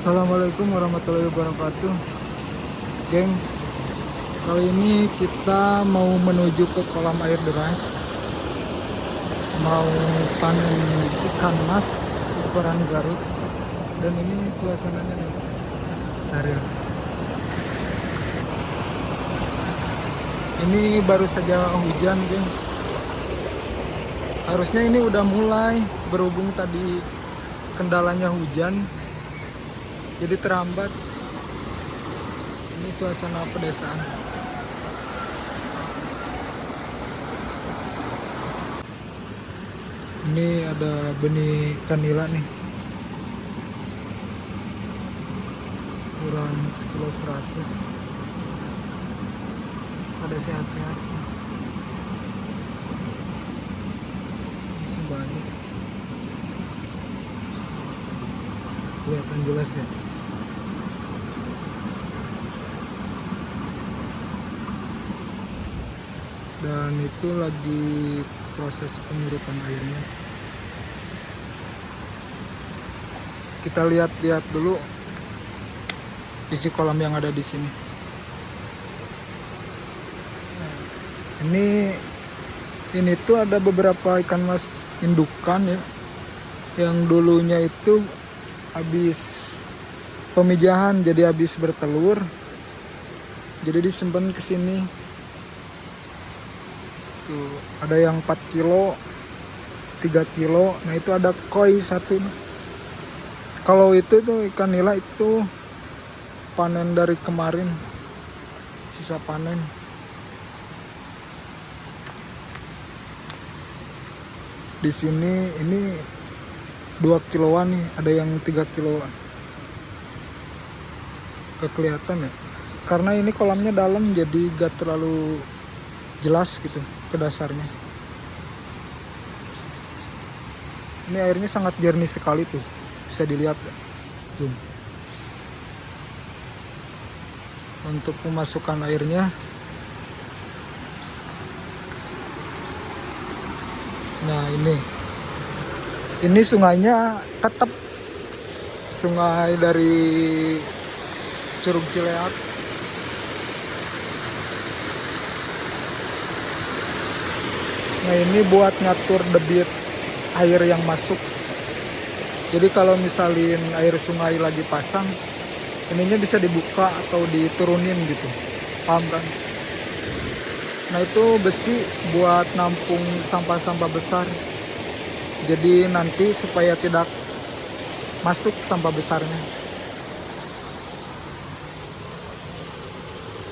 Assalamualaikum warahmatullahi wabarakatuh, gengs. Kali ini kita mau menuju ke kolam air deras, mau panen ikan mas ukuran Garut. Dan ini suasananya nih, steril. Ini baru saja hujan, gengs. Harusnya ini udah mulai, berhubung tadi kendalanya hujan, jadi terhambat. Ini suasana pedesaan. Ini ada benih kanila nih, ukuran sekilo 100. Ada sehat-sehat, masih banyak, kelihatan jelas ya. Dan itu lagi proses pengurutan airnya. Kita lihat-lihat dulu isi kolam yang ada di sini. Ini tuh ada beberapa ikan mas indukan ya, yang dulunya itu habis pemijahan, jadi habis bertelur, jadi disimpan ke sini. Tuh, ada yang 4 kilo, 3 kilo. Nah, itu ada koi satu. Kalau itu tuh ikan nila itu panen dari kemarin, sisa panen. Di sini ini 2 kiloan nih, ada yang 3 kiloan. Gak kelihatan ya, karena ini kolamnya dalam, jadi gak terlalu jelas gitu ke dasarnya. Ini airnya sangat jernih sekali tuh, bisa dilihat tuh. Untuk memasukkan airnya, nah ini sungainya tetap sungai dari Curug Cileat. Nah, ini buat ngatur debit air yang masuk. Jadi kalau misalin air sungai lagi pasang, ininya bisa dibuka atau diturunin gitu, paham kan? Nah, itu besi buat nampung sampah-sampah besar. Jadi nanti supaya tidak masuk sampah besarnya.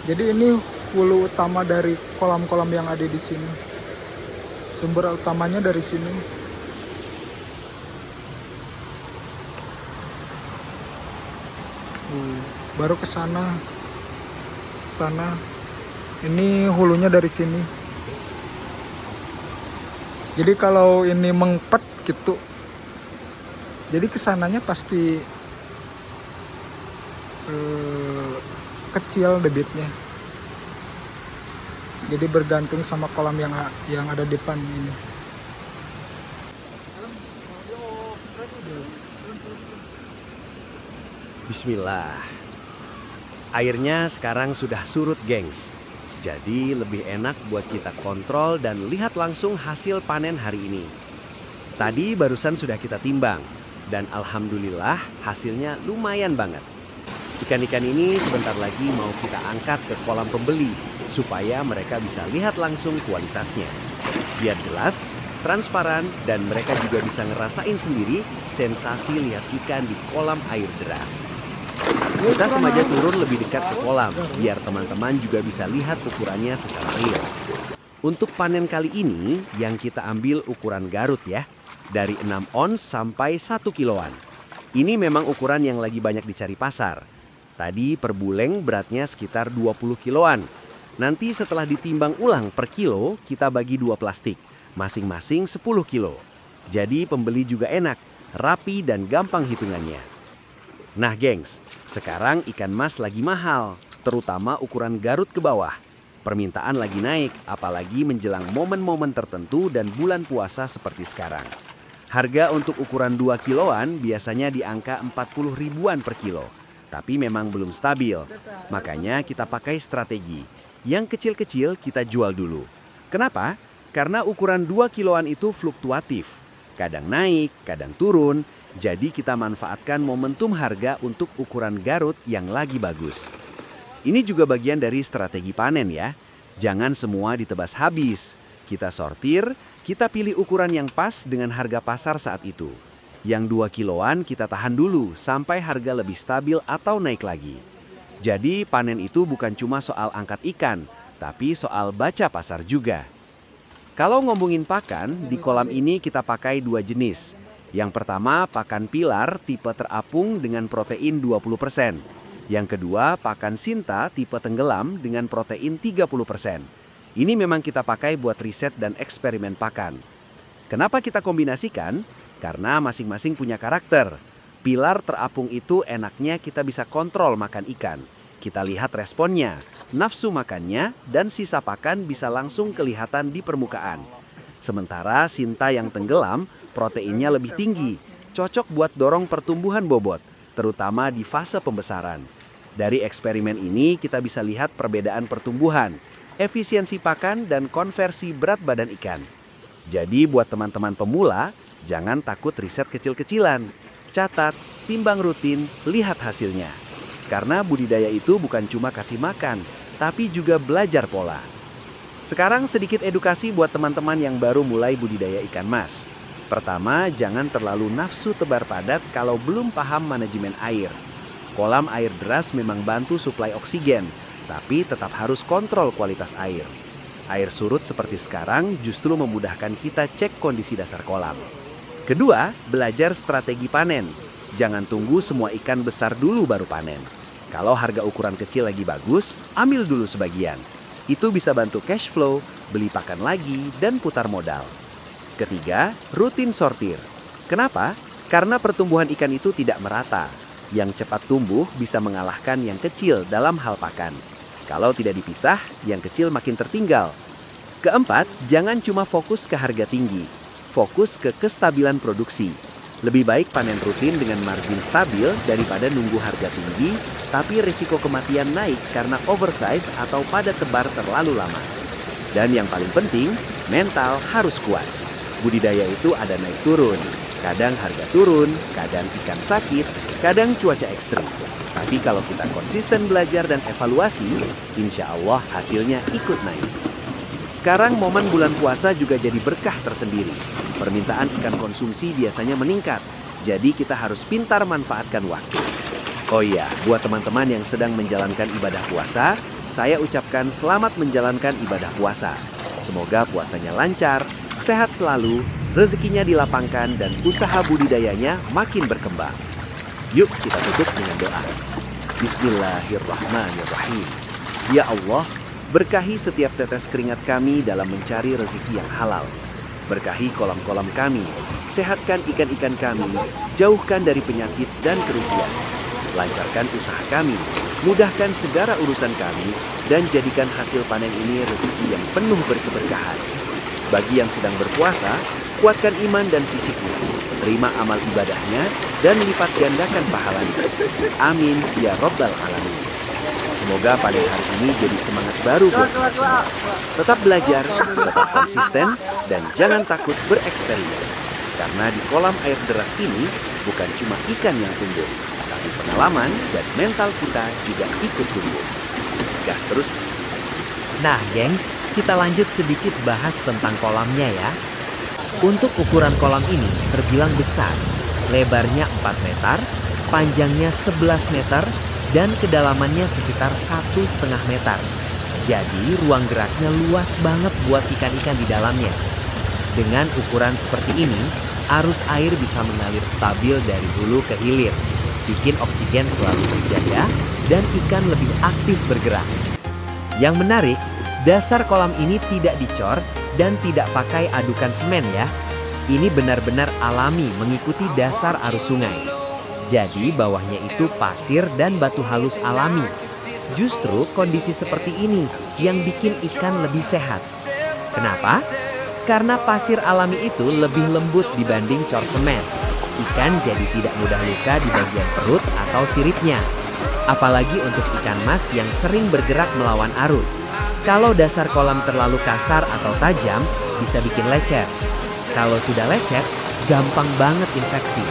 Jadi ini hulu utama dari kolam-kolam yang ada di sini. Sumber utamanya dari sini. Baru ke sana. Ini hulunya dari sini. Jadi kalau ini mengpet gitu, jadi kesananya pasti kecil debitnya. Jadi bergantung sama kolam yang ada depan ini. Bismillah. Airnya sekarang sudah surut, gengs. Jadi lebih enak buat kita kontrol dan lihat langsung hasil panen hari ini. Tadi barusan sudah kita timbang, dan alhamdulillah hasilnya lumayan banget. Ikan-ikan ini sebentar lagi mau kita angkat ke kolam pembeli, supaya mereka bisa lihat langsung kualitasnya. Biar jelas, transparan, dan mereka juga bisa ngerasain sendiri sensasi lihat ikan di kolam air deras. Kita sengaja turun lebih dekat ke kolam, biar teman-teman juga bisa lihat ukurannya secara real. Untuk panen kali ini, yang kita ambil ukuran Garut ya, dari 6 ons sampai 1 kiloan. Ini memang ukuran yang lagi banyak dicari pasar. Tadi per buleng beratnya sekitar 20 kiloan. Nanti setelah ditimbang ulang per kilo, kita bagi 2 plastik, masing-masing 10 kilo. Jadi pembeli juga enak, rapi dan gampang hitungannya. Nah gengs, sekarang ikan mas lagi mahal, terutama ukuran Garut ke bawah. Permintaan lagi naik, apalagi menjelang momen-momen tertentu dan bulan puasa seperti sekarang. Harga untuk ukuran 2 kiloan biasanya di angka 40 ribuan per kilo. Tapi memang belum stabil. Makanya kita pakai strategi. Yang kecil-kecil kita jual dulu. Kenapa? Karena ukuran 2 kiloan itu fluktuatif. Kadang naik, kadang turun. Jadi kita manfaatkan momentum harga untuk ukuran Garut yang lagi bagus. Ini juga bagian dari strategi panen ya. Jangan semua ditebas habis. Kita sortir, kita pilih ukuran yang pas dengan harga pasar saat itu. Yang 2 kiloan kita tahan dulu sampai harga lebih stabil atau naik lagi. Jadi panen itu bukan cuma soal angkat ikan, tapi soal baca pasar juga. Kalau ngomongin pakan, di kolam ini kita pakai 2 jenis. Yang pertama pakan pilar tipe terapung dengan protein 20%. Yang kedua pakan sinta tipe tenggelam dengan protein 30%. Ini memang kita pakai buat riset dan eksperimen pakan. Kenapa kita kombinasikan? Karena masing-masing punya karakter. Pilar terapung itu enaknya kita bisa kontrol makan ikan. Kita lihat responnya, nafsu makannya, dan sisa pakan bisa langsung kelihatan di permukaan. Sementara sinta yang tenggelam, proteinnya lebih tinggi, cocok buat dorong pertumbuhan bobot, terutama di fase pembesaran. Dari eksperimen ini kita bisa lihat perbedaan pertumbuhan, efisiensi pakan, dan konversi berat badan ikan. Jadi buat teman-teman pemula, jangan takut riset kecil-kecilan. Catat, timbang rutin, lihat hasilnya. Karena budidaya itu bukan cuma kasih makan, tapi juga belajar pola. Sekarang sedikit edukasi buat teman-teman yang baru mulai budidaya ikan mas. Pertama, jangan terlalu nafsu tebar padat kalau belum paham manajemen air. Kolam air deras memang bantu suplai oksigen, tapi tetap harus kontrol kualitas air. Air surut seperti sekarang justru memudahkan kita cek kondisi dasar kolam. Kedua, belajar strategi panen. Jangan tunggu semua ikan besar dulu baru panen. Kalau harga ukuran kecil lagi bagus, ambil dulu sebagian. Itu bisa bantu cash flow, beli pakan lagi, dan putar modal. Ketiga, rutin sortir. Kenapa? Karena pertumbuhan ikan itu tidak merata. Yang cepat tumbuh bisa mengalahkan yang kecil dalam hal pakan. Kalau tidak dipisah, yang kecil makin tertinggal. Keempat, jangan cuma fokus ke harga tinggi. Fokus ke kestabilan produksi. Lebih baik panen rutin dengan margin stabil daripada nunggu harga tinggi, tapi risiko kematian naik karena oversize atau padat tebar terlalu lama. Dan yang paling penting, mental harus kuat. Budidaya itu ada naik turun. Kadang harga turun, kadang ikan sakit, kadang cuaca ekstrim. Tapi kalau kita konsisten belajar dan evaluasi, insya Allah hasilnya ikut naik. Sekarang momen bulan puasa juga jadi berkah tersendiri. Permintaan ikan konsumsi biasanya meningkat, jadi kita harus pintar manfaatkan waktu. Oh iya, buat teman-teman yang sedang menjalankan ibadah puasa, saya ucapkan selamat menjalankan ibadah puasa. Semoga puasanya lancar, sehat selalu, rezekinya dilapangkan, dan usaha budidayanya makin berkembang. Yuk kita tutup dengan doa. Bismillahirrahmanirrahim. Ya Allah, berkahi setiap tetes keringat kami dalam mencari rezeki yang halal. Berkahi kolam-kolam kami, sehatkan ikan-ikan kami, jauhkan dari penyakit dan kerugian. Lancarkan usaha kami, mudahkan segala urusan kami, dan jadikan hasil panen ini rezeki yang penuh berkeberkahan. Bagi yang sedang berpuasa, kuatkan iman dan fisiknya, terima amal ibadahnya, dan lipat gandakan pahalanya. Amin, ya Rabbal Alamin. Semoga panen hari ini jadi semangat baru buat kita semua. Tetap belajar, tetap konsisten, dan jangan takut bereksperimen. Karena di kolam air deras ini, bukan cuma ikan yang tumbuh, tapi pengalaman dan mental kita juga ikut tumbuh. Gas terus. Nah, gengs, kita lanjut sedikit bahas tentang kolamnya ya. Untuk ukuran kolam ini terbilang besar. Lebarnya 4 meter, panjangnya 11 meter, dan kedalamannya sekitar 1,5 meter. Jadi ruang geraknya luas banget buat ikan-ikan di dalamnya. Dengan ukuran seperti ini, arus air bisa mengalir stabil dari hulu ke hilir, bikin oksigen selalu terjaga, dan ikan lebih aktif bergerak. Yang menarik, dasar kolam ini tidak dicor dan tidak pakai adukan semen ya. Ini benar-benar alami mengikuti dasar arus sungai. Jadi bawahnya itu pasir dan batu halus alami. Justru kondisi seperti ini yang bikin ikan lebih sehat. Kenapa? Karena pasir alami itu lebih lembut dibanding cor semen. Ikan jadi tidak mudah luka di bagian perut atau siripnya. Apalagi untuk ikan mas yang sering bergerak melawan arus. Kalau dasar kolam terlalu kasar atau tajam, bisa bikin lecet. Kalau sudah lecet, gampang banget infeksi.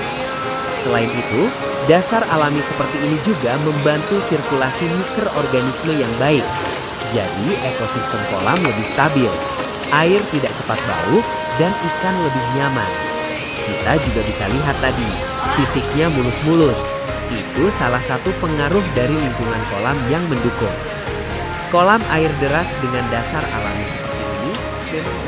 Selain itu, dasar alami seperti ini juga membantu sirkulasi mikroorganisme yang baik. Jadi ekosistem kolam lebih stabil. Air tidak cepat bau dan ikan lebih nyaman. Kita juga bisa lihat tadi, sisiknya mulus-mulus. Itu salah satu pengaruh dari lingkungan kolam yang mendukung. Kolam air deras dengan dasar alami seperti ini